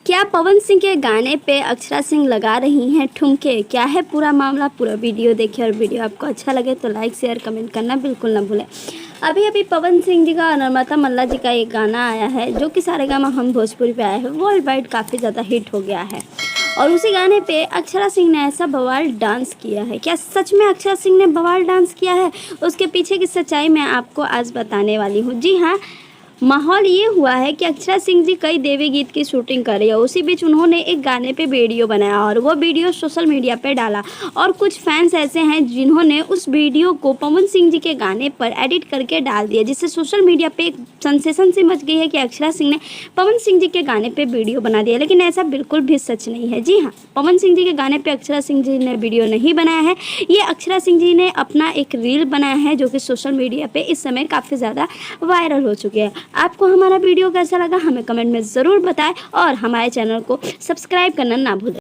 क्या पवन सिंह के गाने पे अक्षरा सिंह लगा रही हैं ठुमके? क्या है पूरा मामला? पूरा वीडियो देखिए और वीडियो आपको अच्छा लगे तो लाइक शेयर कमेंट करना बिल्कुल ना भूलें। अभी अभी पवन सिंह जी का और नम्रता मल्ला जी का एक गाना आया है जो कि सारेगामा हम भोजपुरी पे आया है, वर्ल्ड वाइड काफ़ी ज़्यादा हिट हो गया है। और उसी गाने पे अक्षरा सिंह ने ऐसा बवाल डांस किया है। क्या सच में अक्षरा सिंह ने बवाल डांस किया है? उसके पीछे की सच्चाई मैं आपको आज बताने वाली हूँ। जी हाँ, माहौल ये हुआ है कि अक्षरा सिंह जी कई देवी गीत की शूटिंग कर रही है। उसी बीच उन्होंने एक गाने पे वीडियो बनाया और वो वीडियो सोशल मीडिया पे डाला और कुछ फैंस ऐसे हैं जिन्होंने उस वीडियो को पवन सिंह जी के गाने पर एडिट करके डाल दिया, जिससे सोशल मीडिया पे एक सेंसेशन सी मच गई है कि अक्षरा सिंह ने पवन सिंह जी के गाने पे वीडियो बना दिया। लेकिन ऐसा बिल्कुल भी सच नहीं है। जी हाँ, पवन सिंह जी के गाने पे अक्षरा सिंह जी ने वीडियो नहीं बनाया है। ये अक्षरा सिंह जी ने अपना एक रील बनाया है जो कि सोशल मीडिया पे इस समय काफ़ी ज़्यादा वायरल हो चुके हैं। आपको हमारा वीडियो कैसा लगा हमें कमेंट में ज़रूर बताएं और हमारे चैनल को सब्सक्राइब करना ना भूलें।